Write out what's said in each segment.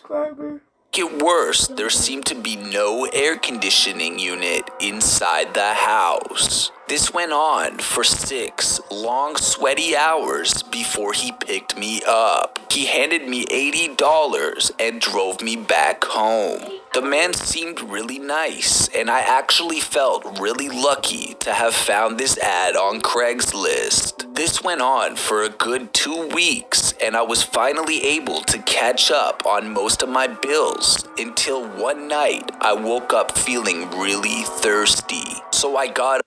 subscriber. Get worse, there seemed to be no air conditioning unit inside the house. This went on for 6 long sweaty hours before he picked me up. He handed me $80 and drove me back home. The man seemed really nice, and I actually felt really lucky to have found this ad on Craigslist. This went on for a good 2 weeks, and I was finally able to catch up on most of my bills until one night I woke up feeling really thirsty. So I got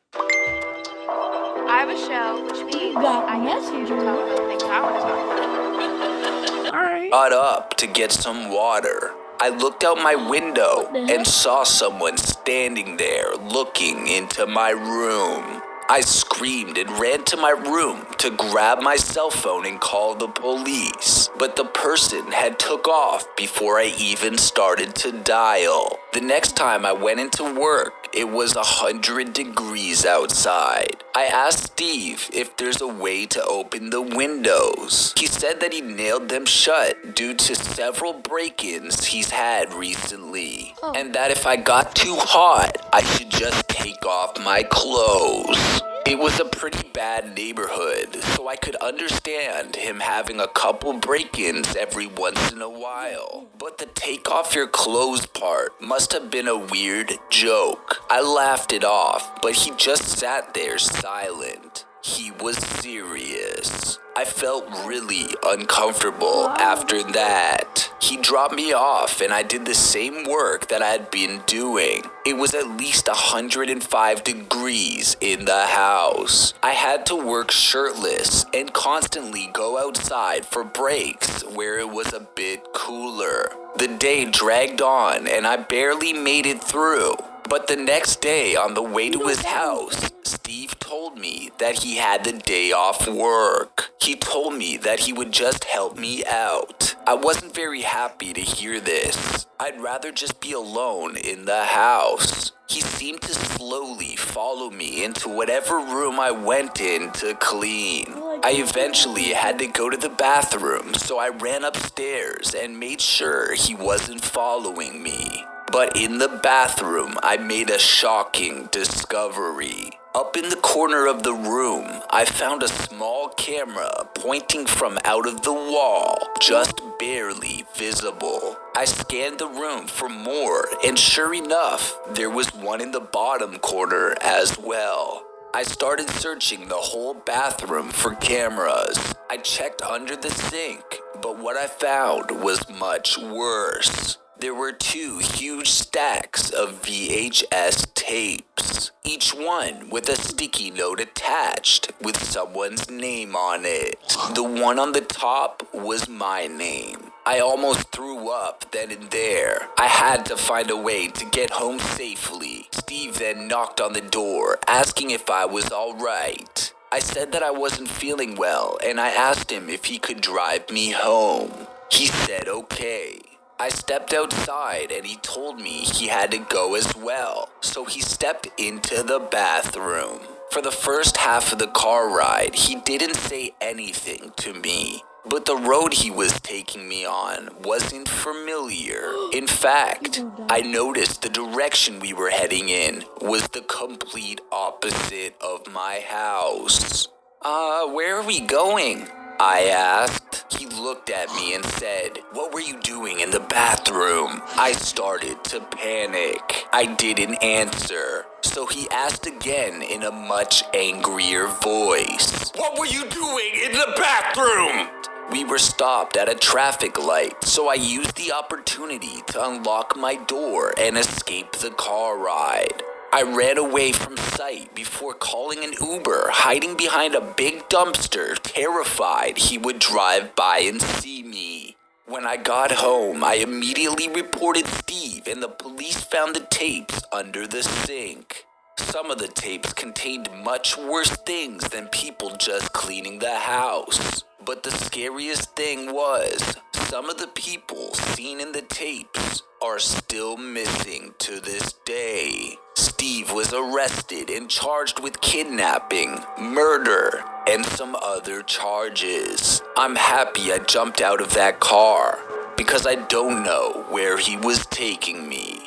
I have a show, which means got I get to talk about the things I want to talk about. Alright. up to get some water. I looked out my window and saw someone standing there looking into my room. I screamed and ran to my room to grab my cell phone and call the police, but the person had took off before I even started to dial. The next time I went into work, it was 100 degrees outside. I asked Steve if there's a way to open the windows. He said that he nailed them shut due to several break-ins he's had recently, and that if I got too hot, I should just take off my clothes. It was a pretty bad neighborhood, so I could understand him having a couple break-ins every once in a while. But the take off your clothes part must have been a weird joke. I laughed it off, but he just sat there silent. He was serious. I felt really uncomfortable after that. He dropped me off and I did the same work that I had been doing. It was at least 105 degrees in the house. I had to work shirtless and constantly go outside for breaks where it was a bit cooler. The day dragged on and I barely made it through. But the next day on the way to his house, Steve told me that he had the day off work. He told me that he would just help me out. I wasn't very happy to hear this. I'd rather just be alone in the house. He seemed to slowly follow me into whatever room I went in to clean. I eventually had to go to the bathroom, so I ran upstairs and made sure he wasn't following me. But in the bathroom, I made a shocking discovery. Up in the corner of the room, I found a small camera pointing from out of the wall, just barely visible. I scanned the room for more, and sure enough, there was one in the bottom corner as well. I started searching the whole bathroom for cameras. I checked under the sink, but what I found was much worse. There were 2 huge stacks of VHS tapes, each one with a sticky note attached with someone's name on it. The one on the top was my name. I almost threw up then and there. I had to find a way to get home safely. Steve then knocked on the door, asking if I was all right. I said that I wasn't feeling well, and I asked him if he could drive me home. He said okay. I stepped outside and he told me he had to go as well, so he stepped into the bathroom. For the first half of the car ride, he didn't say anything to me, but the road he was taking me on wasn't familiar. In fact, I noticed the direction we were heading in was the complete opposite of my house. Where are we going?" I asked. He looked at me and said, "What were you doing in the bathroom?" I started to panic. I didn't answer, so he asked again in a much angrier voice, "What were you doing in the bathroom?" We were stopped at a traffic light, so I used the opportunity to unlock my door and escape the car ride. I ran away from sight before calling an Uber, hiding behind a big dumpster, terrified he would drive by and see me. When I got home, I immediately reported Steve, and the police found the tapes under the sink. Some of the tapes contained much worse things than people just cleaning the house. But the scariest thing was, some of the people seen in the tapes are still missing to this day. Steve was arrested and charged with kidnapping, murder, and some other charges. I'm happy I jumped out of that car. because I don't know where he was taking me.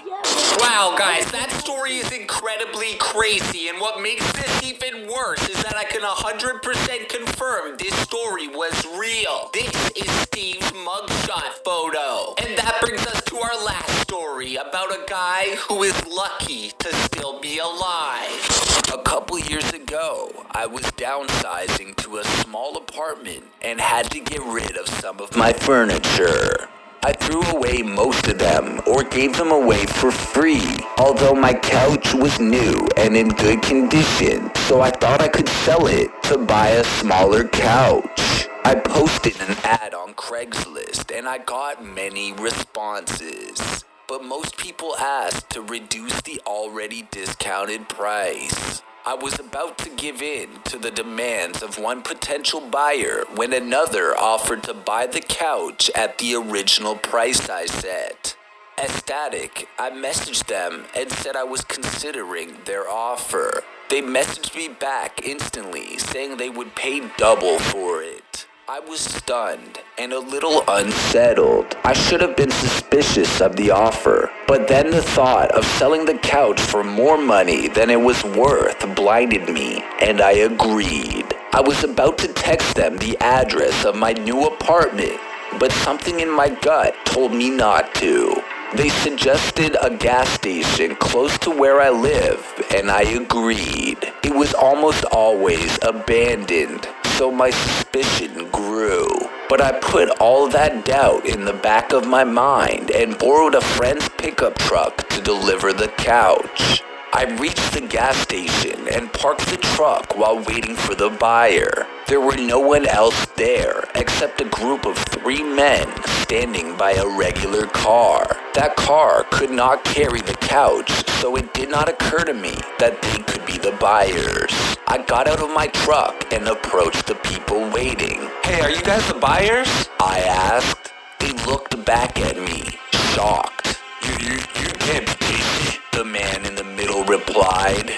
Wow, guys, that story is incredibly crazy, and what makes this even worse is that I can 100% confirm this story was real. This is Steve's mugshot photo. And that brings us to our last story about a guy who is lucky to still be alive. A couple years ago, I was downsizing to a small apartment and had to get rid of some of my furniture. I threw away most of them or gave them away for free, although my couch was new and in good condition, so I thought I could sell it to buy a smaller couch. I posted an ad on Craigslist and I got many responses, but most people asked to reduce the already discounted price. I was about to give in to the demands of one potential buyer when another offered to buy the couch at the original price I set. Ecstatic, I messaged them and said I was considering their offer. They messaged me back instantly saying they would pay double for it. I was stunned and a little unsettled. I should have been suspicious of the offer, but then the thought of selling the couch for more money than it was worth blinded me, and I agreed. I was about to text them the address of my new apartment, but something in my gut told me not to. They suggested a gas station close to where I live, and I agreed. It was almost always abandoned, so my suspicion grew. But I put all that doubt in the back of my mind and borrowed a friend's pickup truck to deliver the couch. I reached the gas station and parked the truck while waiting for the buyer. There were no one else there except a group of 3 men standing by a regular car. That car could not carry the couch, so it did not occur to me that they could be the buyers. I got out of my truck and approached the people waiting. Hey, are you guys the buyers? I asked. They looked back at me, shocked. You can't be me, the man in the middle replied.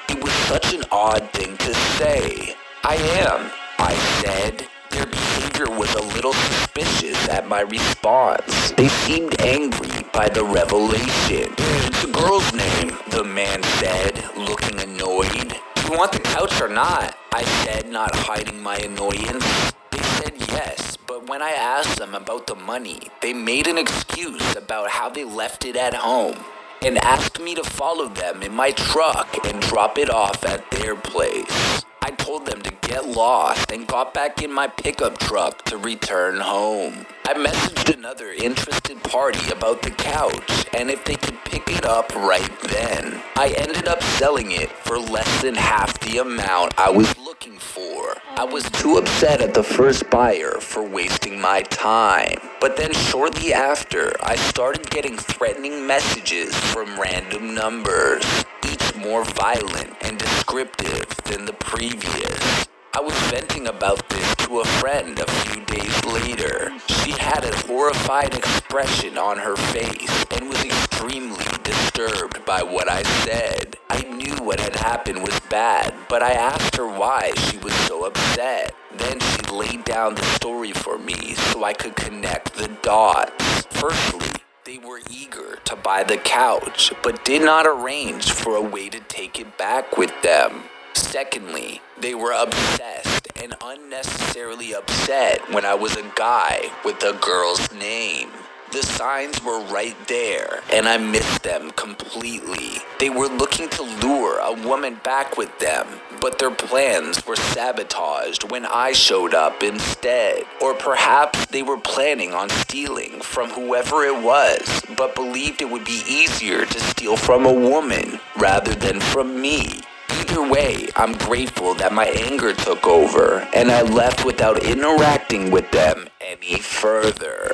It was such an odd thing to say. I am, I said. Their behavior was a little suspicious at my response. They seemed angry by the revelation. It's the girl's name, the man said, looking annoyed. Do you want the couch or not? I said, not hiding my annoyance. They said yes, but when I asked them about the money, they made an excuse about how they left it at home and asked me to follow them in my truck and drop it off at their place. I told them to get lost and got back in my pickup truck to return home. I messaged another interested party about the couch and if they could pick it up right then. I ended up selling it for less than half the amount I was looking for. I was too upset at the first buyer for wasting my time. But then shortly after, I started getting threatening messages from random numbers, each more violent and descriptive than the previous. I was venting about this to a friend a few days later. She had a horrified expression on her face and was extremely disturbed by what I said. I knew what had happened was bad, but I asked her why she was so upset. Then she laid down the story for me so I could connect the dots. Firstly, they were eager to buy the couch, but did not arrange for a way to take it back with them. Secondly, they were obsessed and unnecessarily upset when I was a guy with a girl's name. The signs were right there, and I missed them completely. They were looking to lure a woman back with them, but their plans were sabotaged when I showed up instead. Or perhaps they were planning on stealing from whoever it was, but believed it would be easier to steal from a woman rather than from me. Either way, I'm grateful that my anger took over, and I left without interacting with them any further.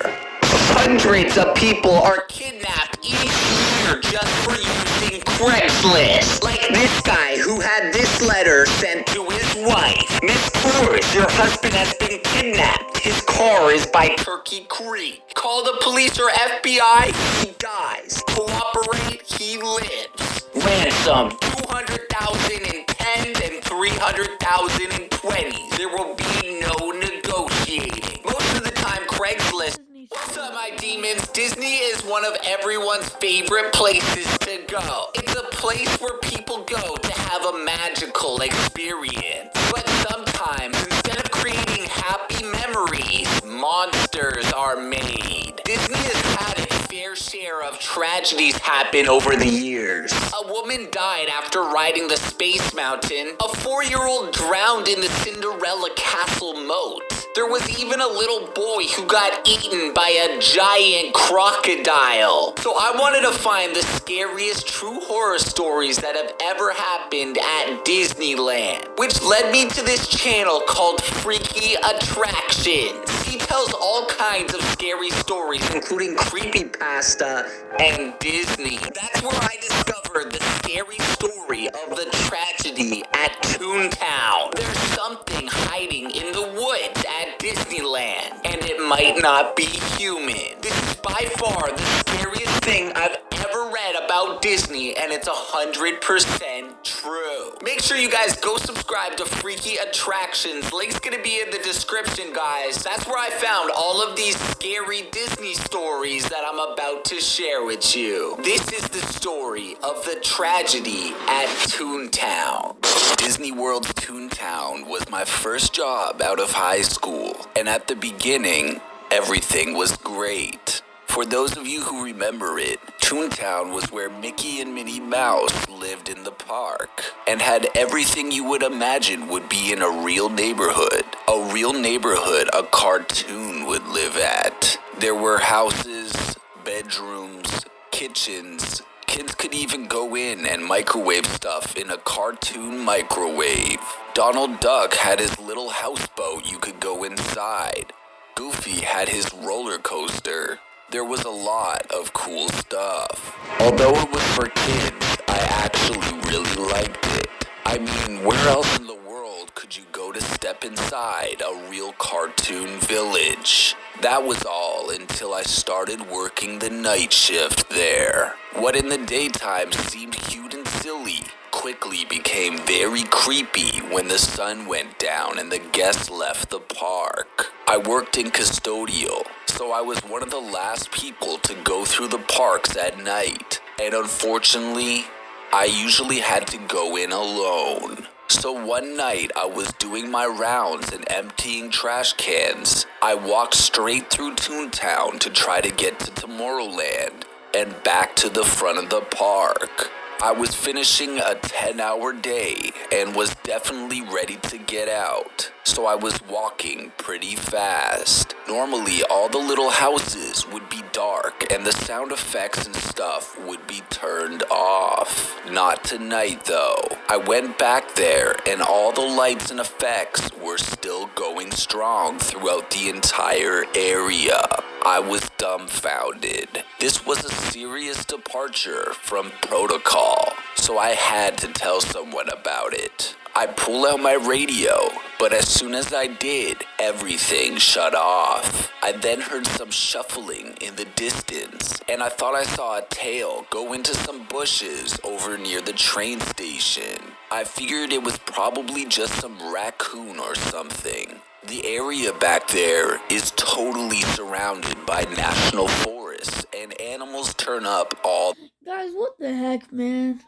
Hundreds of people are kidnapped each year just for using Craigslist. Like this guy who had this letter sent to his wife. Miss Cruz, your husband has been kidnapped. His car is by Turkey Creek. Call the police or FBI, he dies. Cooperate, he lives. Ransom, $200,000 in 10s and $300,000 in 20s. There will be no negotiating. Most of the time, Craigslist. What's up, my D? friends, Disney is one of everyone's favorite places to go. It's a place where people go to have a magical experience. But sometimes, instead of creating happy memories, monsters are made. Disney has had its fair share of tragedies happen over the years. A woman died after riding the Space Mountain. A 4-year-old drowned in the Cinderella Castle moat. There was even a little boy who got eaten by a giant crocodile. So I wanted to find the scariest true horror stories that have ever happened at Disneyland, which led me to this channel called Freaky Attractions. He tells all kinds of scary stories, including creepypasta and Disney. That's where I discovered the scary story of the tragedy at Toontown. There's something hiding in the woods at Disneyland, and it might not be human. This is by far the scariest thing I've ever read about Disney, and it's 100% true. Make sure you guys go subscribe to Freaky Attractions. Link's gonna be in the description, guys. That's where I found all of these scary Disney stories that I'm about to share with you. This is the story of the tragedy at Toontown. Disney World's Toontown was my first job out of high school, and at the beginning, everything was great. For those of you who remember it, Toontown was where Mickey and Minnie Mouse lived in the park and had everything you would imagine would be in a real neighborhood. A real neighborhood a cartoon would live at. There were houses, bedrooms, kitchens. Kids could even go in and microwave stuff in a cartoon microwave. Donald Duck had his little houseboat you could go inside. Goofy had his roller coaster. There was a lot of cool stuff. Although it was for kids, I actually really liked it. I mean, where else in the world could you go to step inside a real cartoon village? That was all until I started working the night shift there. What in the daytime seemed cute and silly quickly became very creepy when the sun went down and the guests left the park. I worked in custodial, so I was one of the last people to go through the parks at night, and unfortunately, I usually had to go in alone. So one night I was doing my rounds and emptying trash cans. I walked straight through Toontown to try to get to Tomorrowland and back to the front of the park. I was finishing a 10-hour day and was definitely ready to get out, so I was walking pretty fast. Normally, all the little houses would be dark and the sound effects and stuff would be turned off. Not tonight, though. I went back there and all the lights and effects were still going strong throughout the entire area. I was dumbfounded. This was a serious departure from protocol, so I had to tell someone about it. I pulled out my radio, but as soon as I did, everything shut off. I then heard some shuffling in the distance, and I thought I saw a tail go into some bushes over near the train station. I figured it was probably just some raccoon or something. The area back there is totally surrounded by national forests, and animals turn up all Guys, what the heck, man?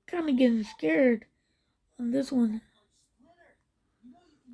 Kinda getting scared on this one.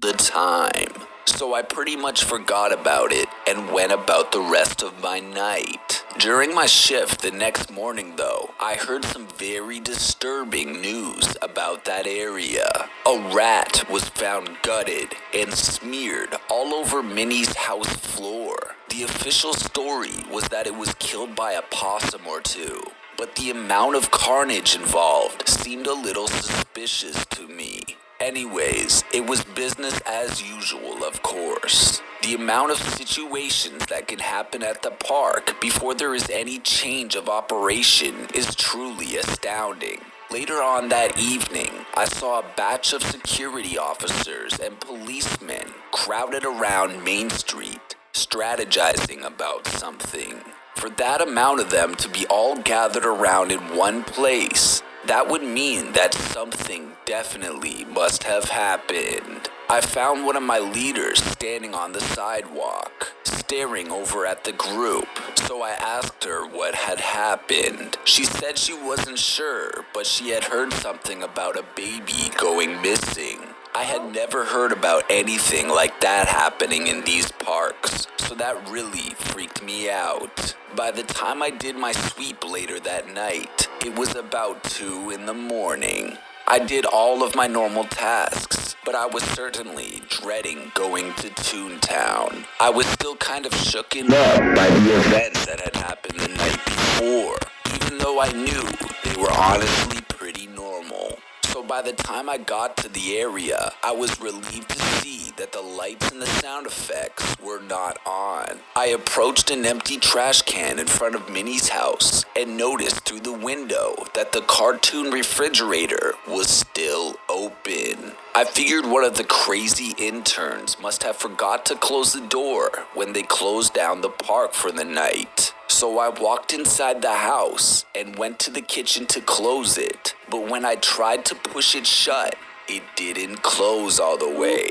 the time. So I pretty much forgot about it and went about the rest of my night. During my shift the next morning, though, I heard some very disturbing news about that area. A rat was found gutted and smeared all over Minnie's house floor. The official story was that it was killed by a possum or two, but the amount of carnage involved seemed a little suspicious to me. Anyways, it was business as usual, of course. The amount of situations that can happen at the park before there is any change of operation is truly astounding. Later on that evening, I saw a batch of security officers and policemen crowded around Main Street, strategizing about something. For that amount of them to be all gathered around in one place, that would mean that something definitely must have happened. I found one of my leaders standing on the sidewalk, staring over at the group, so I asked her what had happened. She said she wasn't sure, but she had heard something about a baby going missing. I had never heard about anything like that happening in these parks, so that really freaked me out. By the time I did my sweep later that night, it was about 2 in the morning. I did all of my normal tasks, but I was certainly dreading going to Toontown. I was still kind of shooken up by the events that had happened the night before, even though I knew they were honestly pretty normal. So by the time I got to the area, I was relieved to see that the lights and the sound effects were not on. I approached an empty trash can in front of Minnie's house and noticed through the window that the cartoon refrigerator was still open. I figured one of the crazy interns must have forgot to close the door when they closed down the park for the night. So I walked inside the house and went to the kitchen to close it, but when I tried to push it shut, it didn't close all the way.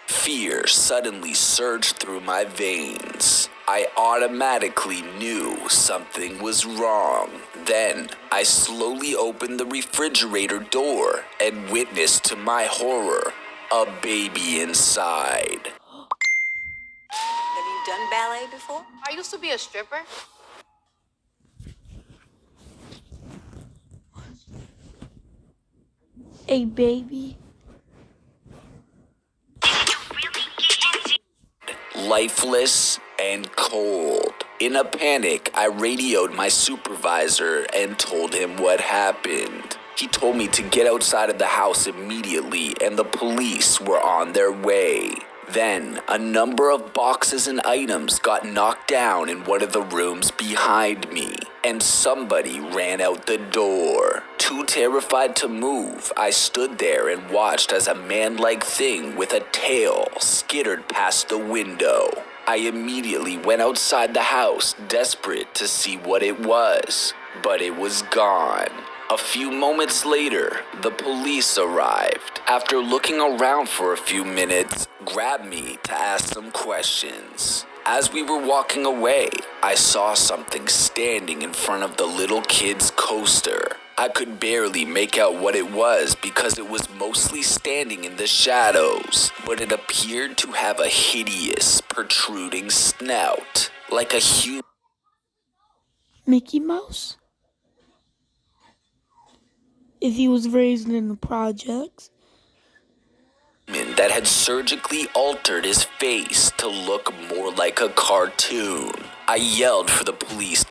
Fear suddenly surged through my veins. I automatically knew something was wrong. Then I slowly opened the refrigerator door and witnessed to my horror a baby inside. Have you done ballet before? I used to be a stripper. A baby. Lifeless and cold. In a panic, I radioed my supervisor and told him what happened. He told me to get outside of the house immediately and the police were on their way. Then, a number of boxes and items got knocked down in one of the rooms behind me, and somebody ran out the door. Too terrified to move, I stood there and watched as a man-like thing with a tail skittered past the window. I immediately went outside the house, desperate to see what it was, but it was gone. A few moments later, the police arrived. After looking around for a few minutes, grabbed me to ask some questions. As we were walking away, I saw something standing in front of the little kid's coaster. I could barely make out what it was because it was mostly standing in the shadows, but it appeared to have a hideous, protruding snout, like a human. Mickey Mouse? If he was raised in the projects. That had surgically altered his face to look more like a cartoon. I yelled for the police